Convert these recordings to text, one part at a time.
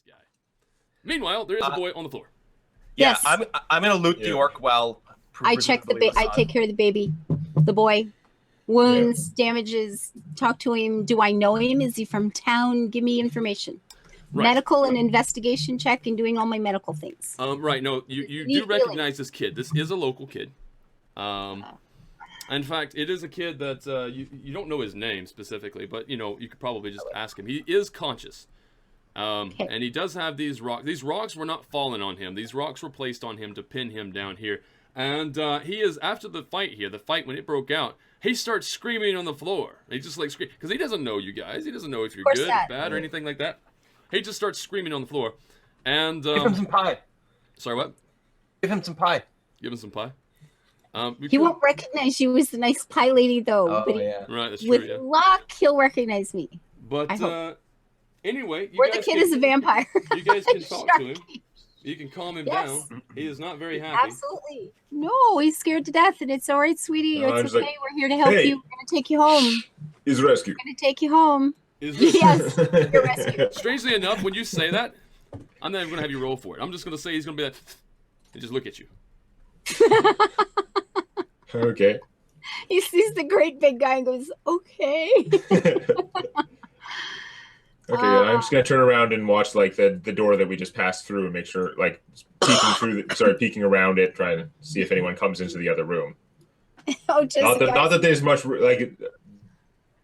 guy. Meanwhile, there is a boy on the floor. Yeah, Yes. I'm gonna loot the orc while I check I take care of the baby, the boy. Wounds, damages, talk to him. Do I know him? Is he from town? Give me information. Right. Medical and investigation check and doing all my medical things. Right, no, you do recognize this kid. This is a local kid. In fact, it is a kid that you don't know his name specifically, but you could probably just ask him. He is conscious. And he does have these rocks. These rocks were not falling on him. These rocks were placed on him to pin him down here. And he is, after the fight here, when it broke out, he starts screaming on the floor. He just like scream because he doesn't know you guys. He doesn't know if you're good, bad, or anything like that. He just starts screaming on the floor. And give him some pie. Sorry, what? Give him some pie. Give him some pie. He won't recognize you as the nice pie lady, though. Oh, but yeah. Right, that's true. With Yeah. luck, he'll recognize me. But anyway, or the kid is a vampire. You guys can talk to him. You can calm him down. He is not very happy. Absolutely. No, he's scared to death, and it's all right, sweetie. No, It's I'm okay. like, We're here to help hey. you. We're going to take you home. He's rescued. We're going to take you home. Yes, you're rescued. Strangely enough, when you say that, I'm not even going to have you roll for it. I'm just going to say he's going to be like, and just look at you. Okay. He sees the great big guy and goes, okay. Okay, I'm just gonna turn around and watch like the door that we just passed through and make sure, like, peeking around it, trying to see if anyone comes into the other room. Oh, just Not that there's much like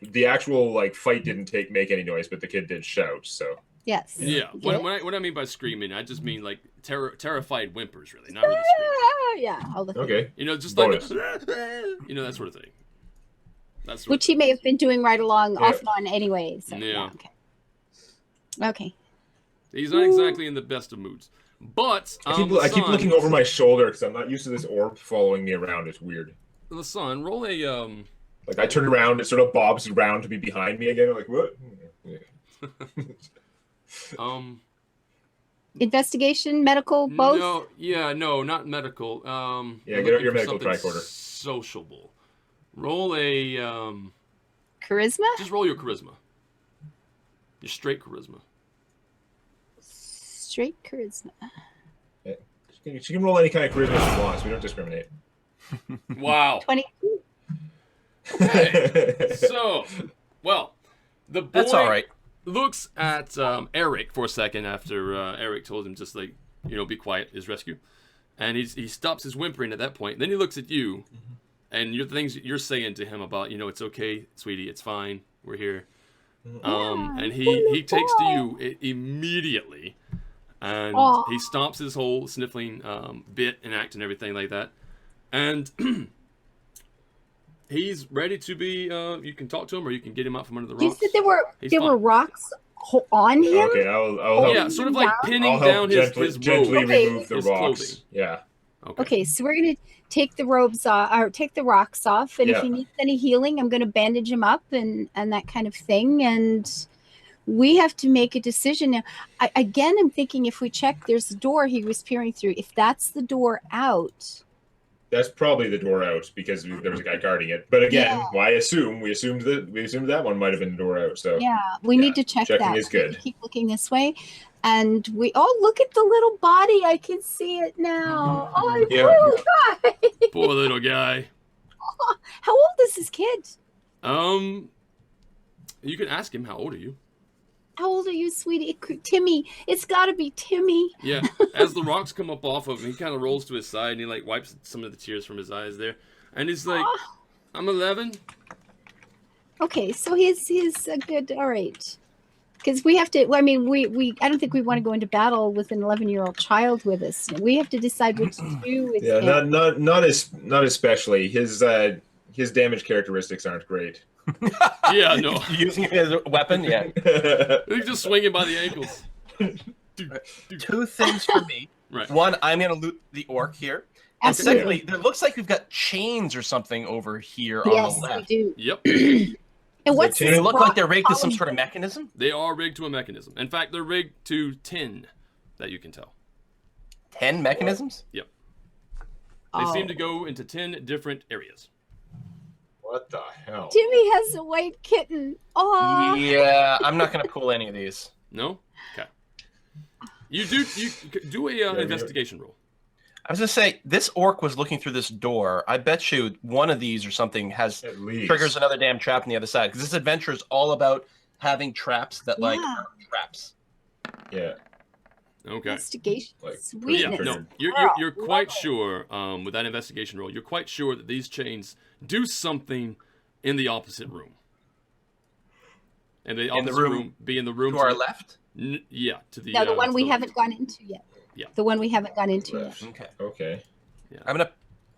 the actual like fight didn't make any noise, but the kid did shout. So yes. Yeah. What I mean by screaming, I just mean like terrified whimpers, really, not really screaming. Yeah. All the okay. Just Bonus. like that sort of thing. That's which he may have been doing right along, Yeah. off and on anyway. So, Yeah. Okay. He's not exactly in the best of moods. But I keep looking over my shoulder because I'm not used to this orb following me around. It's weird. The son, roll a Like I turn around, it sort of bobs around to be behind me again. I'm like, what? Investigation, medical, both. No, not medical. Yeah, get out your medical tricorder. Sociable. Roll a Charisma. Just roll your charisma. Your straight charisma. Straight charisma. Yeah. She can roll any kind of charisma she wants. We don't discriminate. Wow. 22. Okay. So, the boy That's all right. looks at Eric for a second after Eric told him just like, be quiet, his rescue. And he stops his whimpering at that point. Then he looks at you and the things you're saying to him about, it's okay, sweetie, it's fine, we're here. And he takes to you immediately. And he stops his whole sniffling bit and act and everything like that. And he's ready to be, you can talk to him or you can get him out from under the rocks. You said there were rocks on him? Okay, I'll help. Yeah, sort of like pinning down his gently robe. remove the his rocks. clothing. Yeah. Okay, so we're gonna take the robes off, or take the rocks off, and if he needs any healing, I'm gonna bandage him up and that kind of thing. And we have to make a decision now. I'm thinking if we check, there's a door he was peering through. If that's the door out, that's probably the door out because there was a guy guarding it. But again, we assumed that one might have been the door out. So we need to check checking that. is good. Keep looking this way. And look at the little body. I can see it now. Oh, poor guy. Poor little guy. How old is this kid? You can ask him, how old are you? How old are you, sweetie? Timmy. It's got to be Timmy. Yeah. As the rocks come up off of him, he kind of rolls to his side and he like wipes some of the tears from his eyes there. And he's like, I'm 11. Okay, so he's a good, all right. Because we have to, I don't think we want to go into battle with an 11-year-old child with us. We have to decide what to do with him. Not especially. His damage characteristics aren't great. Yeah, no. Using it as a weapon, yeah. He's just swinging by the ankles. Two things for me. Right. One, I'm going to loot the orc here. And secondly, it looks like we've got chains or something over here on the left. Yes, we do. Yep. And what's they look like they're rigged to some sort of mechanism? They are rigged to a mechanism. In fact, they're rigged to 10, that you can tell. 10 mechanisms? Yep. They seem to go into 10 different areas. What the hell? Timmy has a white kitten. Oh. Yeah, I'm not going to pull any of these. No? Okay. You do a investigation roll. I was gonna say this orc was looking through this door. I bet you one of these or something has triggers another damn trap on the other side. Because this adventure is all about having traps that like are traps. Yeah. Okay. Investigation. Like, Sweetness. Yeah, no, you're quite sure with that investigation roll. You're quite sure that these chains do something in the opposite room. And the opposite room be in the room to our left. Yeah, to the. No, the one we haven't gone into yet. Yeah. The one we haven't gone into Left. yet. Okay. Okay. Yeah. I'm gonna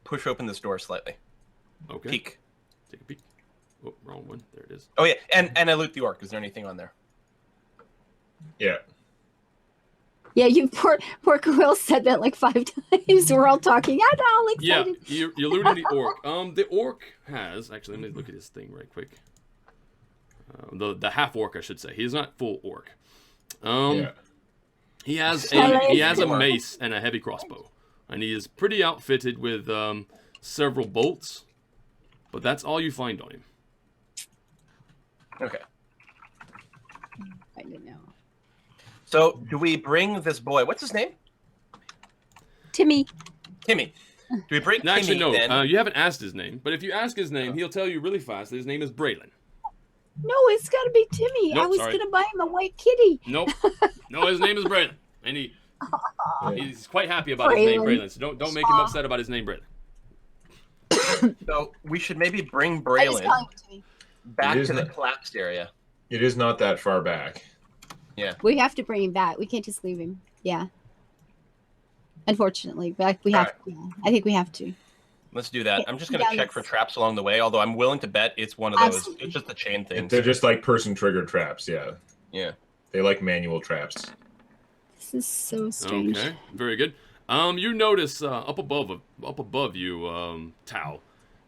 push open this door slightly. Okay. Peek. Take a peek. Oh, wrong one. There it is. Oh yeah, and I loot the orc. Is there anything on there? Yeah. Yeah, you poor Will said that like 5 times. We're all talking. I'm all Yeah, excited. you're looting the orc. The orc has actually. Let me look at his thing right quick. The half orc, I should say. He's not full orc. Yeah. He has a mace and a heavy crossbow, and he is pretty outfitted with several bolts. But that's all you find on him. Okay. I don't know. So do we bring this boy? What's his name? Timmy. Timmy. Do we bring No, actually, Timmy no. then? You haven't asked his name, but if you ask his name, he'll tell you really fast that his name is Braylon. No, it's got to be Timmy. Nope, I was sorry. going to buy him a white kitty. Nope. No, his name is Braylon, and he's quite happy about his name, Braylon. So don't make him upset about his name, Braylon. So we should maybe bring I just Braylon call him Timmy. back It is to the not- collapsed area. It is not that far back. Yeah. We have to bring him back. We can't just leave him. Yeah. Unfortunately, but we have. Yeah, I think we have to. Let's do that. Okay, I'm just gonna yeah, check for let's- traps along the way. Although I'm willing to bet it's one of those. Absolutely. It's just the chain things. They're just like person triggered traps. Yeah. Yeah. They like manual traps. This is so strange. Okay, very good. You notice up above you, Tao,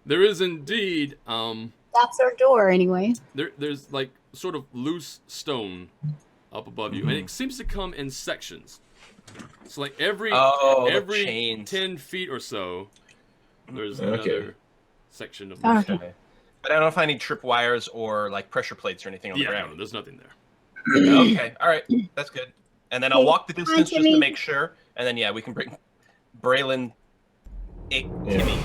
there is indeed That's our door, anyway. there's like sort of loose stone up above you, and it seems to come in sections. It's like every the chains. 10 feet or so, there's Okay. another section of Okay. loose stone. Okay. But I don't know if I need tripwires or like pressure plates or anything on the Yeah, no, ground. there's nothing there. Okay. All right. That's good. And then I'll walk the distance just to Timmy. make sure. And then yeah, we can bring Braylon. Timmy.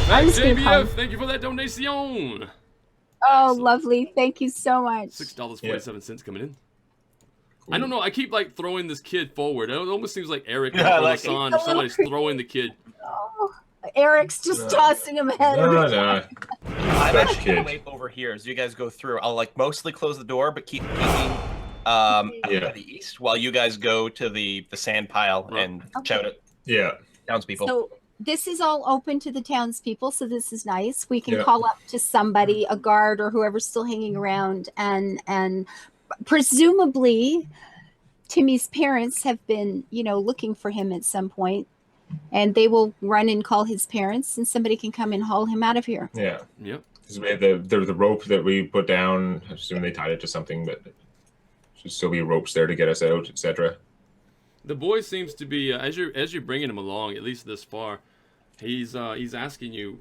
I'm Thanks, just gonna call JBF. Thank you for that donation. Oh, Excellent. lovely. Thank you so much. $6.47 coming in. I don't know. I keep like throwing this kid forward. It almost seems like Eric or Yeah, like- Lasan or somebody's throwing the kid. Oh, Eric's just tossing him ahead. No, every no. time. I'm Fresh actually gonna kid. wait over here as you guys go through. I'll like mostly close the door, but keep peeking Yeah. to the east while you guys go to the sand pile Right. and Okay. shout at Yeah. townspeople. So this is all open to the townspeople, so this is nice. We can Yeah. call up to somebody, a guard or whoever's still hanging around, and presumably Timmy's parents have been, looking for him at some point, and they will run and call his parents, and somebody can come and haul him out of here. Yeah. Yep. 'Cause we had the rope that we put down. I assume they tied it to something, but should still be ropes there to get us out, etc. The boy seems to be as you're bringing him along, at least this far. He's asking you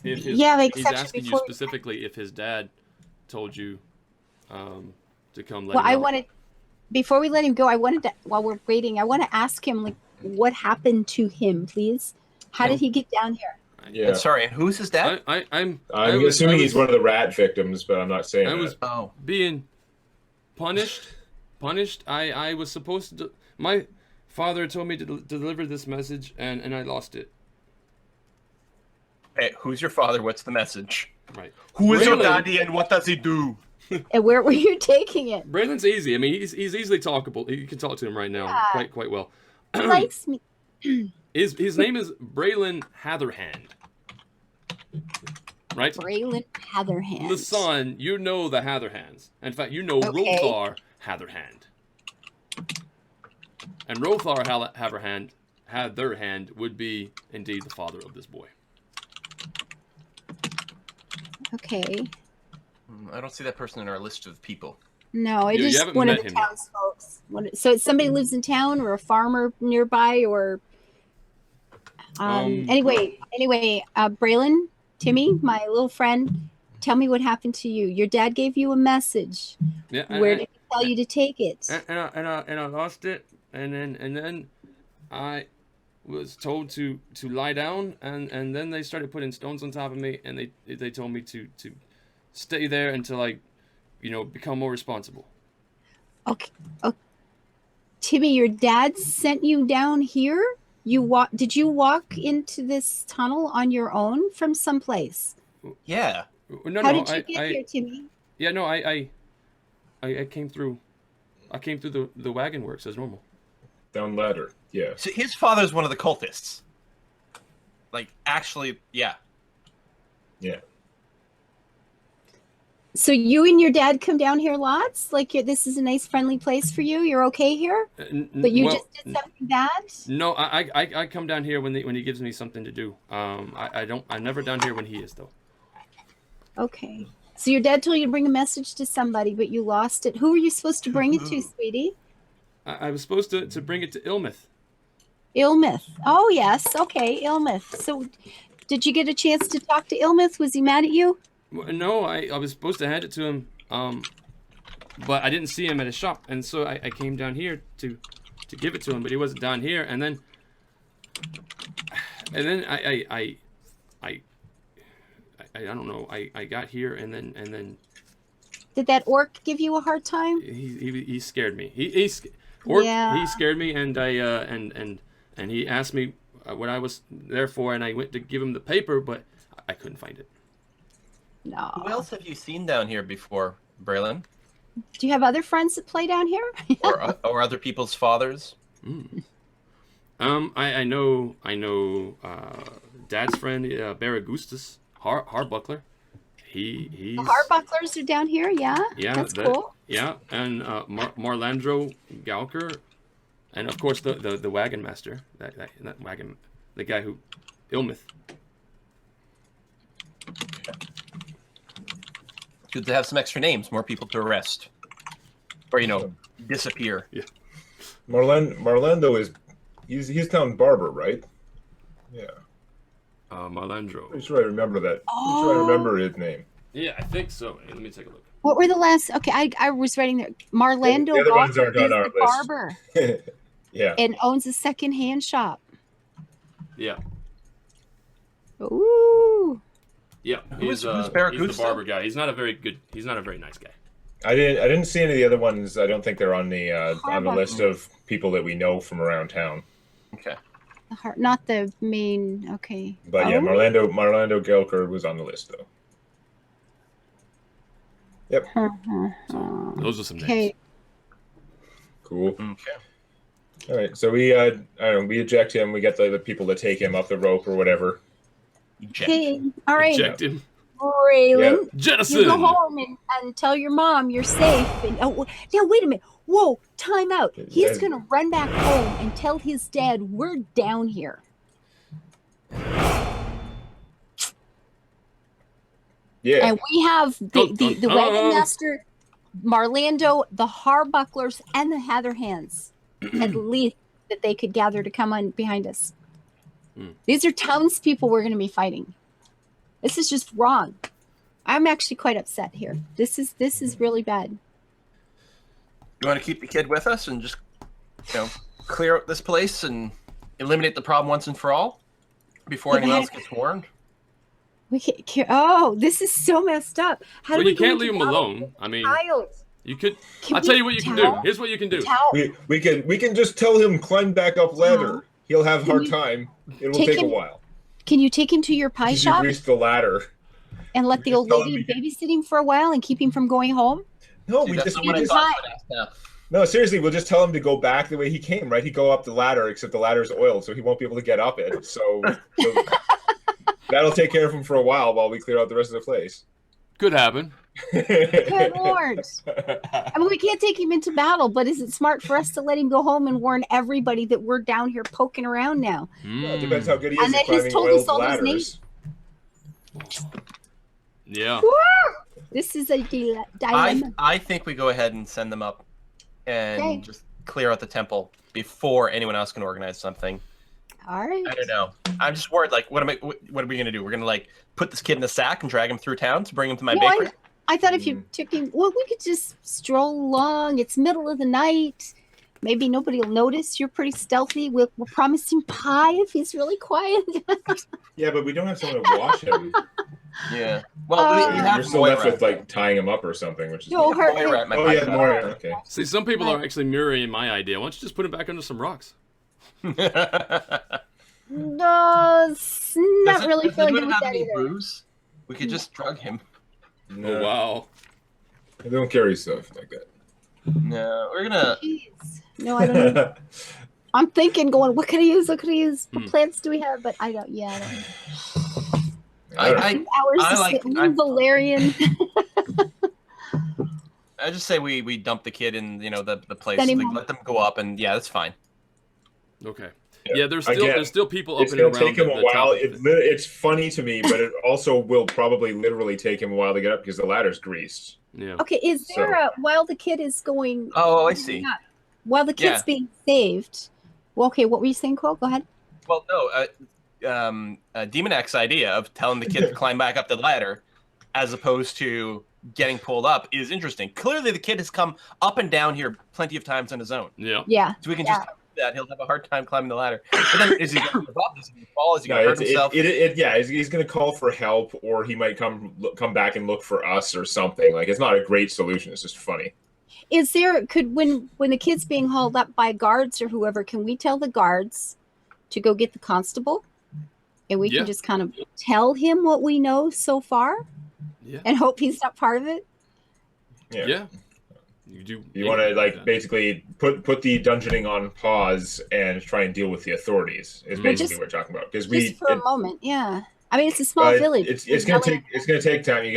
if his, Yeah, like, he's except asking you before- specifically if his dad told you to come let Well, him I out. wanted, before we let him go, I wanted to, while we're waiting, I want to ask him, like, what happened to him, please? How did he get down here? Yeah. Sorry, and who's his dad? I'm assuming he's one of the rat victims, but I'm not saying I that. was Oh. being punished. I was supposed to. My father told me to deliver this message, and I lost it. Hey, who's your father? What's the message? Right. Who is your Braylon- daddy and what does he do? And where were you taking it? Braylon's easy. I mean, he's easily talkable. You can talk to him right now Yeah. quite well. He likes me. His name is Braylon Hatherhand. Right? Braylon Hatherhand. Lasan, you know the Hatherhands. In fact, you know Okay. Rothar Hatherhand. And Rothar Hatherhand would be indeed the father of this boy. Okay. I don't see that person in our list of people. No, it You is haven't one of met the him yet. townsfolk. So it's somebody lives in town or a farmer nearby or. Anyway, Braylon, Timmy, my little friend, Tell me what happened to you. Your dad gave you a message. Yeah. Where did he tell you to take it? And I lost it, and then I was told to lie down, and then they started putting stones on top of me, and they told me to stay there until I, become more responsible. Okay. Timmy, your dad sent you down here? Did you walk into this tunnel on your own from someplace? Yeah. How did you get here, Timmy? Yeah, no, I came through. I came through the wagon works as normal. Down ladder. Yeah. So his father's one of the cultists. Like, actually, yeah. Yeah. So you and your dad come down here lots? Like, this is a nice, friendly place for you? You're okay here? But you just did something bad? No, I come down here when he gives me something to do. I'm never down here when he is, though. Okay. So your dad told you to bring a message to somebody, but you lost it. Who were you supposed to bring it to, sweetie? I was supposed to bring it to Ilmith. Ilmith. Oh, yes. Okay, Ilmith. So did you get a chance to talk to Ilmith? Was he mad at you? No, I was supposed to hand it to him, but I didn't see him at his shop, and so I came down here to give it to him, but he wasn't down here, and then I don't know, I got here, and then did that orc give you a hard time? He scared me. He scared me, and and he asked me what I was there for, and I went to give him the paper, but I couldn't find it. No. Who else have you seen down here before, Braylon? Do you have other friends that play down here? or other people's fathers? I know Dad's friend Baragustus Harbuckler. He's the Harbucklers are down here, yeah. Yeah, that's cool. Yeah, and Marlandro Galker, and of course the wagon master, that wagon, the guy who Ilmith. Good to have some extra names, more people to arrest, or disappear. Yeah. Marlando he's town barber, right? Yeah. Marlandro. I'm sure I remember that. Oh. I'm sure I remember his name. Yeah, I think so. Let me take a look. What were the last? Okay, I was writing there. Marlando the other ones aren't on is our the list. barber. Yeah. And owns a second-hand shop. Yeah. Ooh. Yeah, he's the barber guy. He's not a very nice guy. I didn't see any of the other ones. I don't think they're on the list of people that we know from around town. Okay. Not the main. Okay. But yeah, Marlando Gelker was on the list though. Yep. So those are some names. Okay. Cool. Okay. All right. So we we eject him. We get the people to take him up the rope or whatever. Okay. All right. Eject him. Braylon, Jettison. you go home and tell your mom you're safe. And now wait a minute. Whoa, time out. He's gonna run back home and tell his dad we're down here. Yeah. And we have the wagon master, Marlando, the Harbucklers, and the Heatherhands, at least, that they could gather to come on behind us. These are townspeople we're going to be fighting. This is just wrong. I'm actually quite upset here. This is really bad. You want to keep the kid with us and just, clear out this place and eliminate the problem once and for all before anyone else gets warned? We can't. Oh, this is so messed up. How do we? You can't leave him alone. I mean, you could. I'll tell you what you can do. Here's what you can do. We can just tell him climb back up ladder. He'll have a hard time. It will take a while. Can you take him to your pie shop? Reach the ladder. And let the old lady babysit him for a while and keep him from going home? No, No, seriously, we'll just tell him to go back the way he came, right? He'd go up the ladder, except the ladder's oiled, so he won't be able to get up it. So that'll take care of him for a while we clear out the rest of the place. Could happen. Good Lord. I mean, we can't take him into battle, but is it smart for us to let him go home and warn everybody that we're down here poking around now? Well, it depends how good he is and at that he's told us all his names. Yeah. Woo! This is a dilemma. I think we go ahead and send them up and just clear out the temple before anyone else can organize something. All right. I don't know. I'm just worried. Like, what are we gonna do? We're gonna like put this kid in a sack and drag him through town to bring him to my bakery. I thought if you took him, well, we could just stroll along. It's middle of the night. Maybe nobody will notice. You're pretty stealthy. We'll promise him pie if he's really quiet. Yeah, but we don't have someone to watch him. Yeah. Well, we have you're still left with like tying him up or something, which is Moira. Moira. Okay. See, some people are actually mirroring my idea. Why don't you just put him back under some rocks? No, it's not really feeling good with that either. Bruise? We could just drug him. No. Oh, wow. I don't carry stuff like that. No, we're gonna. Jeez. No, I don't know. I'm thinking, going, what could I use? What could I use? What plants do we have? But I don't. Yeah, I don't. I'm Valerian. I just say we dump the kid in the place. Let them go up, and that's fine. Okay. Yeah, there's still people up and around. It's gonna take him a while. It's funny to me, but it also will probably literally take him a while to get up because the ladder's greased. Yeah. Okay, is there while the kid is going? Oh, I see. While the kid's being saved. Well, okay, what were you saying, Cole? Go ahead. Well, no, Demon X idea of telling the kid to climb back up the ladder, as opposed to getting pulled up, is interesting. Clearly, the kid has come up and down here plenty of times on his own. Yeah. Yeah. So we can just. That he'll have a hard time climbing the ladder. But then, is he going to give up? Is he going to fall? Is he going to hurt himself? He's going to call for help, or he might come back and look for us or something. Like, it's not a great solution. It's just funny. Is there when the kid's being hauled up by guards or whoever, can we tell the guards to go get the constable, and we can just kind of tell him what we know so far, and hope he's not part of it? Yeah. You want to basically put the dungeoning on pause and try and deal with the authorities is basically what we're talking about. Because for a moment, I mean, it's a small village. It's gonna take time. We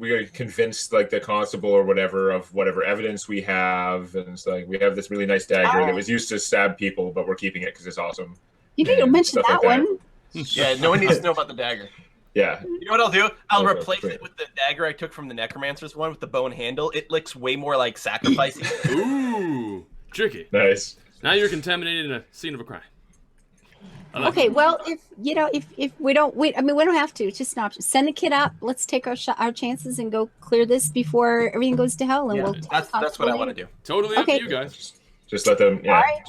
gotta convince the constable or whatever of whatever evidence we have, and it's like we have this really nice dagger that was used to stab people, but we're keeping it because it's awesome. You need to mention that one. Yeah, no one needs to know about the dagger. Yeah. You know what I'll do? I'll replace it with the dagger I took from the necromancer's one with the bone handle. It looks way more like sacrificing. Ooh, tricky. Nice. Now you're contaminating a scene of a crime. Okay, well, if we don't, we don't have to. It's just an option. Send the kid up. Let's take our chances and go clear this before everything goes to hell. And that's what I want to do. Totally up to you guys. Just let them. Yeah. All right.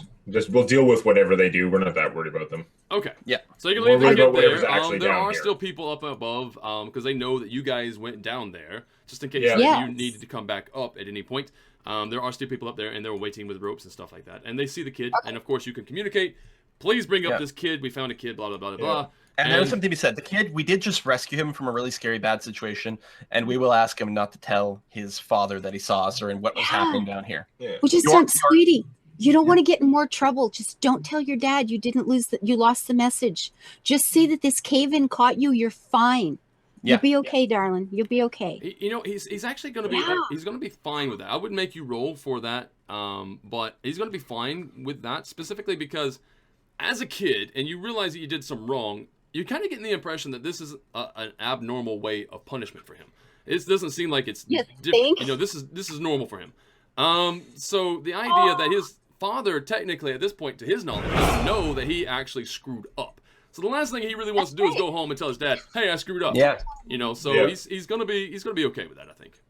We'll deal with whatever they do. We're not that worried about them. Okay. Yeah. So you can leave the kid there. There are still people up above because they know that you guys went down there just in case you needed to come back up at any point. There are still people up there and they're waiting with ropes and stuff like that. And they see the kid, and of course you can communicate. Please bring up this kid. We found a kid. Blah blah blah blah. And there's something to be said. The kid, we did just rescue him from a really scary bad situation, and we will ask him not to tell his father that he saw us or in what was happening down here. Yeah. Which is sweetie. You don't want to get in more trouble. Just don't tell your dad you lost the message. Just say that this cave-in caught you. You're fine. Yeah. You'll be okay, darling. You'll be okay. He's actually going to be he's going to be fine with that. I wouldn't make you roll for that, but he's going to be fine with that specifically because as a kid and you realize that you did some wrong, you're kind of getting the impression that this is an abnormal way of punishment for him. It doesn't seem like it's different. This is normal for him. So the idea that his father, technically at this point, to his knowledge, doesn't know that he actually screwed up. So the last thing he really wants to do is go home and tell his dad, "Hey, I screwed up." Yeah. He's gonna be okay with that, I think.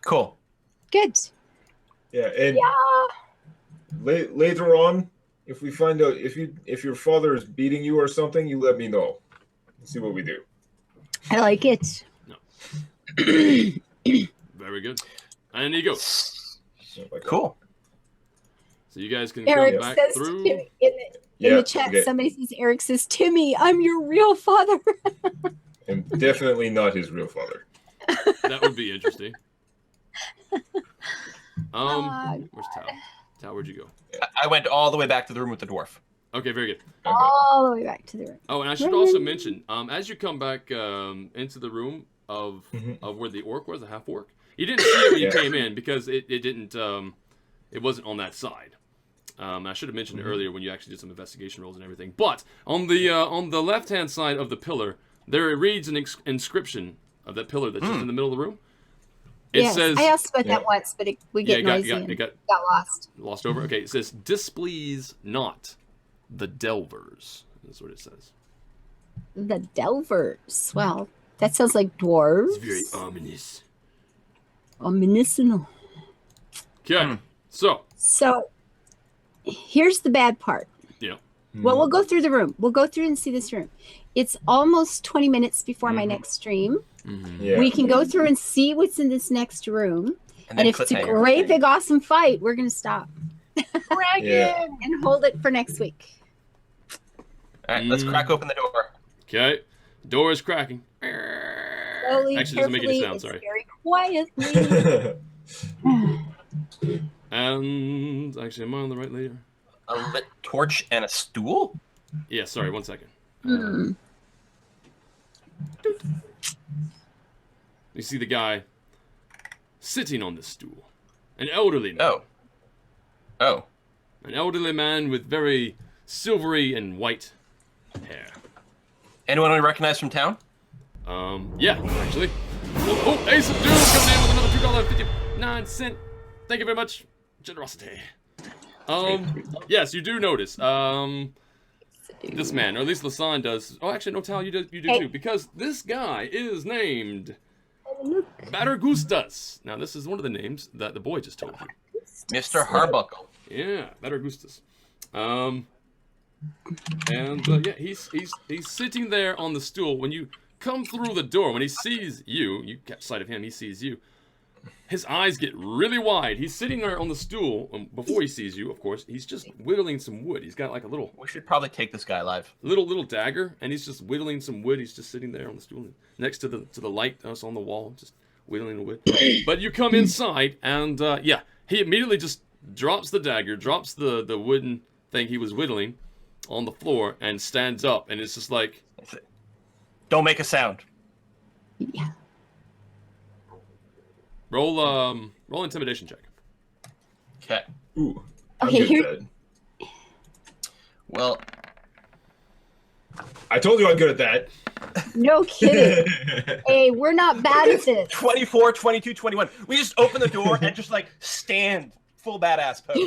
Cool. Good. Yeah, and later on, if we find out if your father is beating you or something, you let me know. Let's see what we do. I like it. No. Very good. And he goes. Cool. So you guys can Eric come back says through. In the chat, somebody says, Eric says, Timmy, I'm your real father. I'm definitely not his real father. That would be interesting. Where's Tao? Tao, where'd you go? I went all the way back to the room with the dwarf. Okay, very good. All the way back to the room. Oh, and I should also mention, as you come back into the room of where the orc was, the half orc, you didn't see it when you came in because it didn't. It wasn't on that side. I should have mentioned it earlier when you actually did some investigation rolls and everything. But on the left-hand side of the pillar, there reads an inscription of that pillar that's just in the middle of the room. It says. I asked about that once, but we get noisy and got lost. Lost over. Okay, it says, "Displease not the Delvers." That's what it says. The Delvers. Well, that sounds like dwarves. It's very ominous. Ominous. Okay, So, here's the bad part. Yeah. Well, we'll go through the room. We'll go through and see this room. It's almost 20 minutes before my next stream. Yeah. We can go through and see what's in this next room. And if it's a great, big, awesome fight, we're going to stop. And hold it for next week. All right, let's crack open the door. Okay, door is cracking. Slowly, Actually, doesn't make any sound. Sorry. Very quietly. And actually, am I on the right layer? A lit torch and a stool? Yeah, sorry, 1 second. You see the guy sitting on this stool. An elderly man. Oh. An elderly man with very silvery and white hair. Anyone we recognize from town? Yeah, actually. Oh, Ace of Doom coming in with another $2.59. Thank you very much. Generosity. Yes, you do notice. This man, or at least Lasan does. Oh, actually, no, Tal, you do too, because this guy is named Battergustas. Now, this is one of the names that the boy just told you. Mr. Harbuckle. Yeah, Battergustas. Yeah, he's sitting there on the stool. When you come through the door, when he sees you catch sight of him, he sees you. His eyes get really wide. He's sitting there on the stool. Before he sees you, of course, he's just whittling some wood. He's got like a little... We should probably take this guy live. Little dagger, and he's just whittling some wood. He's just sitting there on the stool next to the light that's on the wall, just whittling the wood. But you come inside, and he immediately just drops the dagger, drops the wooden thing he was whittling on the floor, and stands up, and it's just like... Don't make a sound. Yeah. Roll intimidation check. Okay. Ooh. Okay, here. Well, I told you I'm good at that. No kidding. Hey, we're not bad at this. 24, 22, 21. We just open the door and just like stand full badass pose.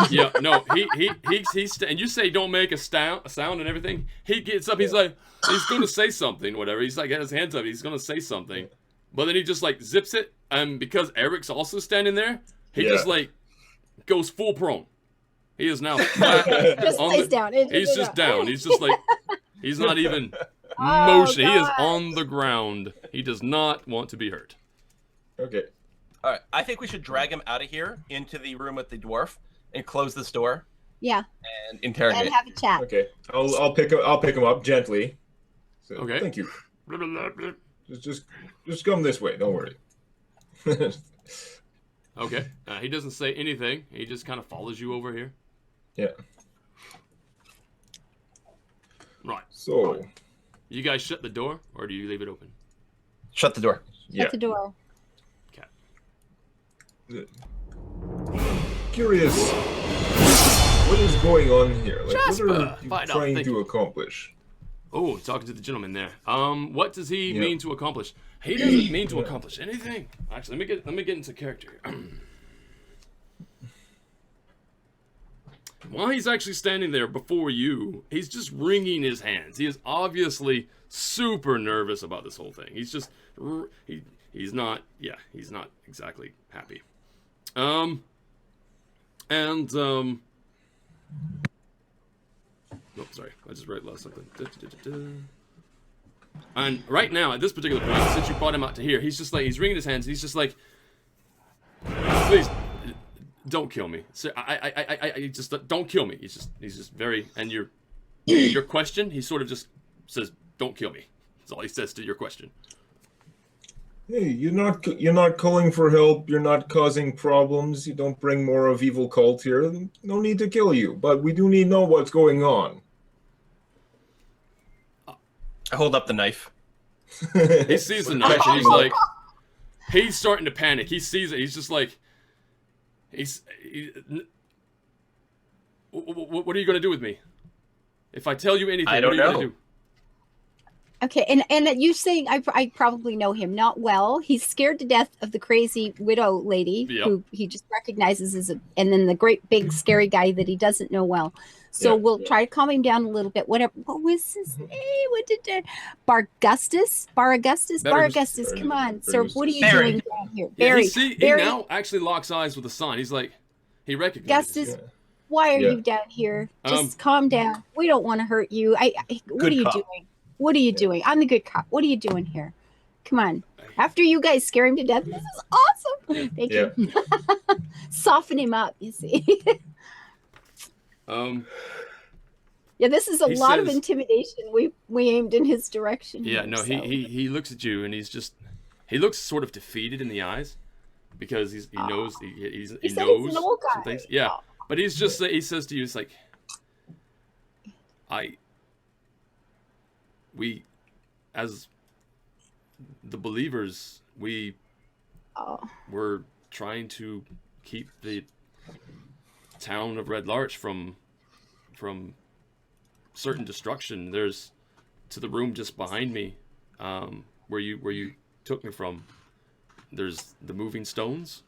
Yeah, no, he's and you say don't make a sound and everything. He gets up, he's like, he's going to say something, whatever. He's like, got his hands up, he's going to say something. But then he just like zips it, and because Eric's also standing there, he just like goes full prone. He is now flat just lays down. He's just down. He's just like, he's not even motioning. He is on the ground. He does not want to be hurt. Okay. All right. I think we should drag him out of here into the room with the dwarf and close this door. Yeah. And interrogate. And have a chat. Okay. I'll pick him up gently. So, Okay. Thank you. Just come this way. Don't worry. Okay. He doesn't say anything. He just kind of follows you over here. Yeah. Right. So. You guys shut the door, or do you leave it open? Shut the door. Shut the door. Okay. Curious. What is going on here? Like, Jasper, what are you trying to accomplish? Oh, talking to the gentleman there. What does he mean to accomplish? He doesn't mean to accomplish anything. Actually, let me get into character here. While he's actually standing there before you, he's just wringing his hands. He is obviously super nervous about this whole thing. He's just he's not exactly happy. Oh, sorry, I just lost something. And right now, at this particular point, since you brought him out to here, he's just like, he's wringing his hands. He's just like, please, don't kill me. So I just don't kill me. He's just very, and your question, he sort of just says, don't kill me. That's all he says to your question. Hey, you're not calling for help. You're not causing problems. You don't bring more of evil cult here. No need to kill you, but we do need to know what's going on. I hold up the knife. He sees the knife and he's like, he's starting to panic. He sees it. He's just like, what are you going to do with me? If I tell you anything, I don't what are you know. going to do? Okay, and you saying I probably know him not well. He's scared to death of the crazy widow lady who he just recognizes as and then the great big scary guy that he doesn't know well. So we'll try to calm him down a little bit. Whatever. What was his name? What did Bargustus? Come on, sir. What are you doing down here? Barry. He now actually locks eyes with Hassan. He's like, he recognizes. Augustus, why are you down here? Just calm down. We don't want to hurt you. What are you doing? What are you doing? I'm the good cop. What are you doing here? Come on. After you guys scare him to death, this is awesome. Thank you. Soften him up, you see. This is a lot of intimidation we aimed in his direction. Yeah, here, no, he looks at you and he looks sort of defeated in the eyes because he knows he knows he's an old guy. some things. Yeah, but he says to you, it's like, we as the believers, we're trying to keep the town of Red Larch from certain destruction. There's to the room just behind me, where you took me from. There's the moving stones.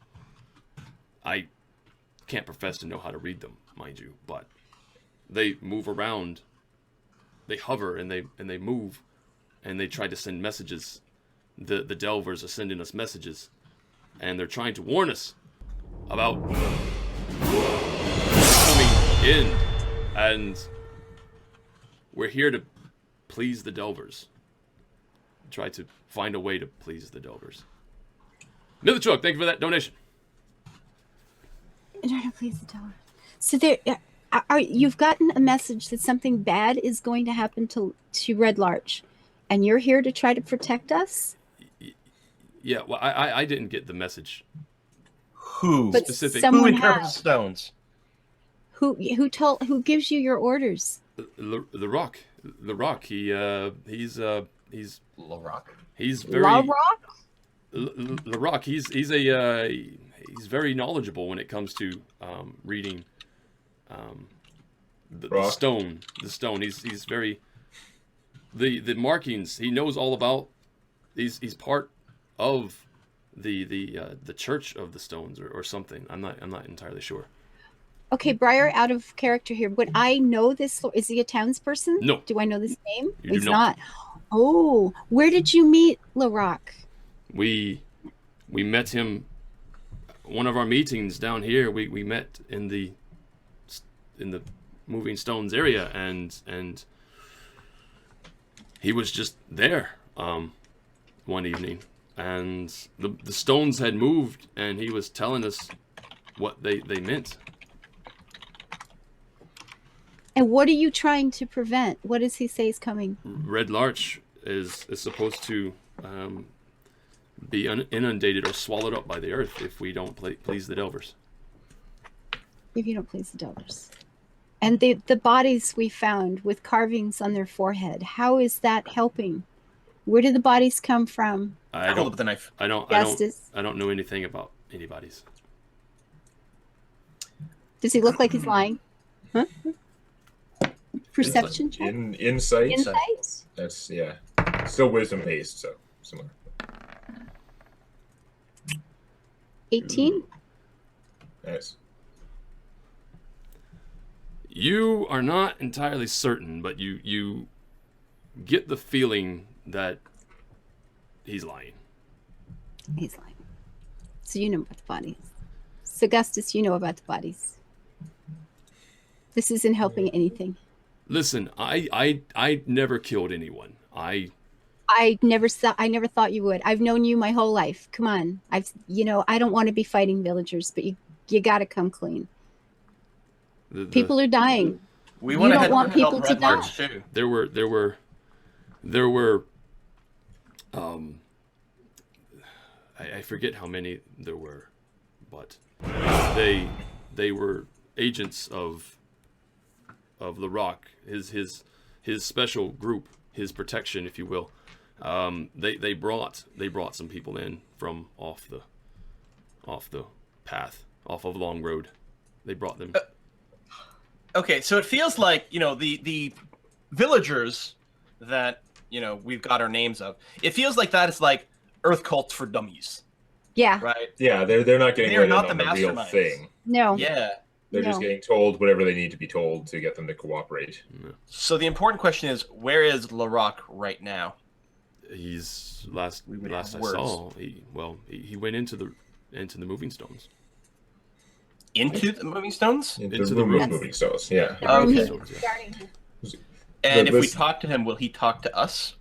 I can't profess to know how to read them, mind you, but they move around. They hover and they move, and they try to send messages. The Delvers are sending us messages, and they're trying to warn us about coming in, and we're here to please the Delvers. Try to find a way to please the Delvers. Milichuk, thank you for that donation. Try to please the Delvers. So you've gotten a message that something bad is going to happen to Red Larch, and you're here to try to protect us? Yeah, well, I didn't get the message. Who specific? Who interprets stones? Who gives you your orders? The Rock. He's LaRock. He's very LaRock. He's very knowledgeable when it comes to reading the stone. The stone. He's very the markings. He knows all about. He's part of the Church of the Stones or something. I'm not entirely sure. Okay, Briar, out of character here. Would I know this? Is he a townsperson? No. Do I know this name? He's not. Oh, where did you meet LaRock? We met him. One of our meetings down here. We met in the Moving Stones area, and he was just there one evening, and the stones had moved, and he was telling us what they meant. And what are you trying to prevent? What does he say is coming? Red Larch is supposed to be inundated or swallowed up by the earth if we don't please the Delvers. If you don't please the Delvers. And the bodies we found with carvings on their forehead, how is that helping? Where do the bodies come from? I hold up the knife. I don't know anything about anybody's. Does he look like he's lying? Huh? Perception check? Insight. That's still wisdom based, so similar. 18. Nice. You are not entirely certain, but you get the feeling that he's lying. He's lying. So you know about the bodies. So Augustus, you know about the bodies. This isn't helping anything. Listen, I never killed anyone. I never thought you would. I've known you my whole life. Come on. I don't want to be fighting villagers, but you got to come clean. People are dying. We don't want people to die. Too. There were I forget how many there were, but they were agents of LaRock, his special group, his protection, if you will. They brought some people in from off the path, off of Long Road. They brought them. Okay, so it feels like, the villagers that, we've got our names of. It feels like that is like Earth cults for dummies. Yeah. Right? Yeah, they're not getting They are rid not of the the real masterminds. thing. No. Yeah. They're just getting told whatever they need to be told to get them to cooperate. So the important question is, where is Larocque right now? He's last I saw. He went into the moving stones. Into the moving stones? Into the moving stones. Yeah. Okay. Yeah. And if we talk to him, will he talk to us,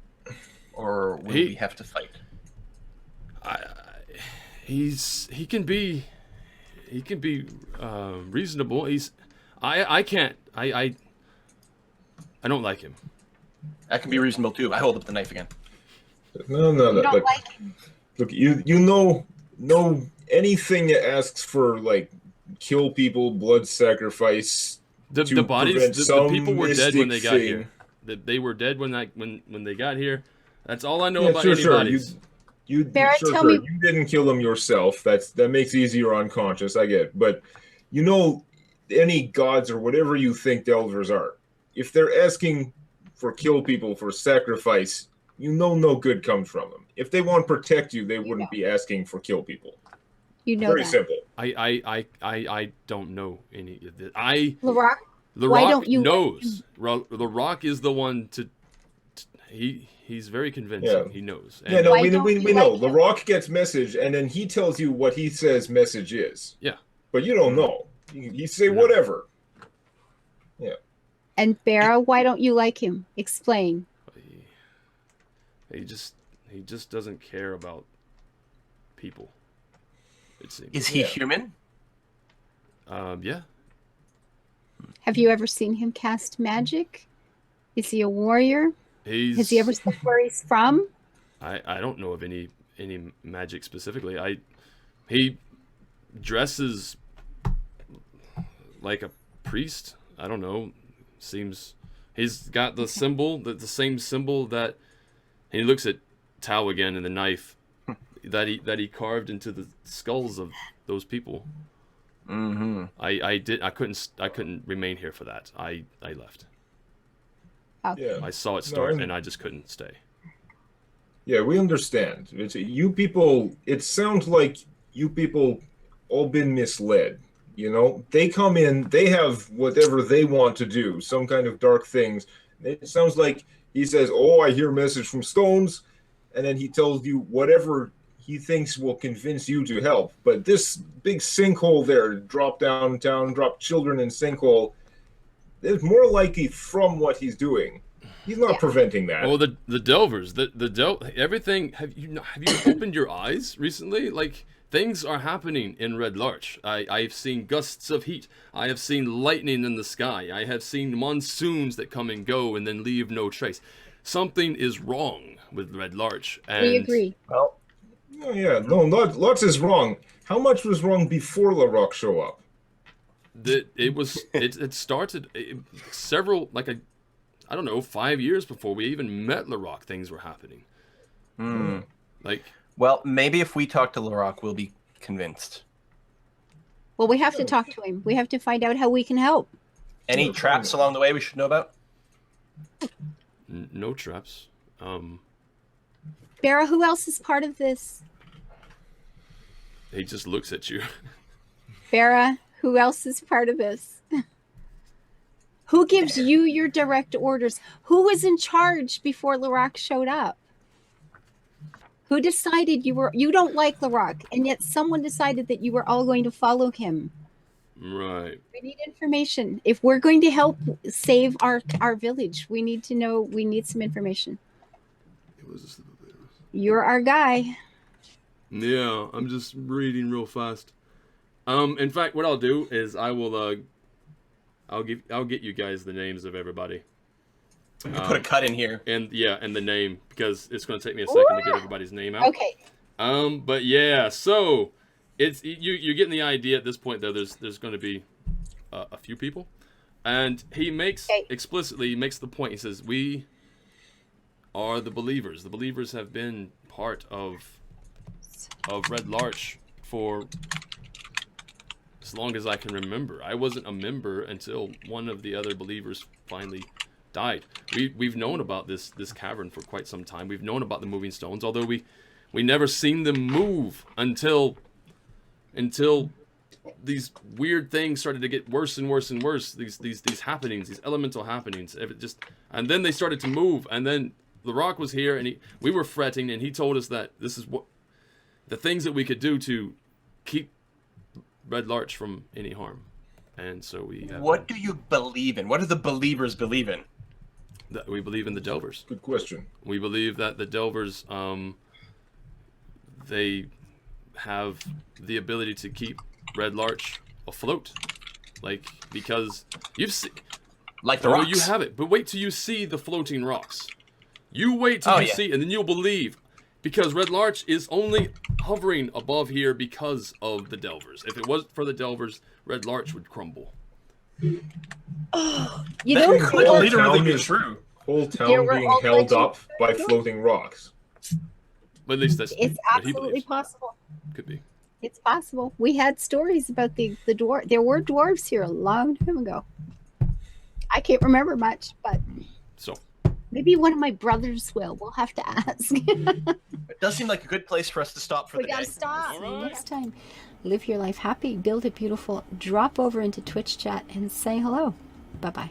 or will we have to fight? He can be reasonable. I don't like him. I can be reasonable too. I hold up the knife again. No. Don't like him. Look, you know anything that asks for like kill people, blood sacrifice. The bodies, the people were dead when they got here. They were dead when they got here. That's all I know about any bodies. Barrett, tell me. You didn't kill them yourself. That makes it easier unconscious. I get it. But you know, any gods or whatever you think Delvers are, if they're asking for kill people for sacrifice, you know no good comes from them. If they want to protect you, they wouldn't be asking for kill people. You know Very that. simple. I don't know any of this. Larocque, why don't you knows. Larocque is the one to he's very convincing. Yeah. He knows. And we know. like Larocque gets message, and then he tells you what he says message is. Yeah. But you don't know. He say whatever. Yeah. And Barra, why don't you like him? Explain. He just doesn't care about people. It seems. Is he human? Yeah. Have you ever seen him cast magic? Is he a warrior? Has he ever said where he's from? I don't know of any magic specifically. He dresses like a priest. I don't know. Seems he's got the symbol, the same symbol that he looks at Tao again and the knife that he carved into the skulls of those people. Mm-hmm. I couldn't remain here for that. I left. Okay. Yeah. I saw it start and I just couldn't stay. Yeah, we understand. You people. It sounds like you people all been misled. You know, they come in, they have whatever they want to do, some kind of dark things. It sounds like he says, "Oh, I hear a message from Stones," and then he tells you whatever he thinks will convince you to help. But this big sinkhole there, drop downtown, drop children in sinkhole, is more likely from what he's doing. He's not preventing that. Oh, the Delvers, everything. Have you opened your eyes recently? Like, things are happening in Red Larch. I've seen gusts of heat. I have seen lightning in the sky. I have seen monsoons that come and go and then leave no trace. Something is wrong with Red Larch. And We agree. Well, Oh, yeah, no, lots is wrong. How much was wrong before Larocque show up? It started several, I don't know, 5 years before we even met Larocque. Things were happening. Well, maybe if we talk to Larocque, we'll be convinced. Well, we have to talk to him. We have to find out how we can help. Any traps along the way we should know about? No traps. Barra, who else is part of this? He just looks at you. Barra, who else is part of this? Who gives you your direct orders? Who was in charge before Larocque showed up? Who decided you don't like Larocque, and yet someone decided that you were all going to follow him? Right. We need information. If we're going to help save our village, we need to know. We need some information. You're our guy. Yeah, I'm just reading real fast. In fact, what I'll do is I'll get you guys the names of everybody. You put a cut in here. And the name, because it's going to take me a second to get everybody's name out. Okay. But yeah, so it's you're getting the idea at this point though. There's going to be a few people, and he makes explicitly the point. He says we are the believers. The believers have been part of Red Larch for as long as I can remember. I wasn't a member until one of the other believers finally died. We've known about this cavern for quite some time. We've known about the moving stones, although we never seen them move until these weird things started to get worse and worse and worse. These happenings, these elemental happenings. And then they started to move. And then the rock was here, and we were fretting, and he told us that this is what the things that we could do to keep Red Larch from any harm. And so we. What do you believe in? What do the believers believe in? That we believe in the Delvers. Good question. We believe that the Delvers, they have the ability to keep Red Larch afloat, because you've seen, like the rocks. You have it, but wait till you see the floating rocks. You wait till you see, and then you'll believe, because Red Larch is only hovering above here because of the Delvers. If it wasn't for the Delvers, Red Larch would crumble. Oh, you know, could literally be true. Whole town being held up by floating rocks. But at least it's absolutely possible. Could be. It's possible. We had stories about the dwarf. There were dwarves here a long time ago. I can't remember much, but maybe one of my brothers will. We'll have to ask. It does seem like a good place for us to stop for the day. We gotta stop. All right. Next time, live your life happy, build it beautiful. Drop over into Twitch chat and say hello. Bye-bye.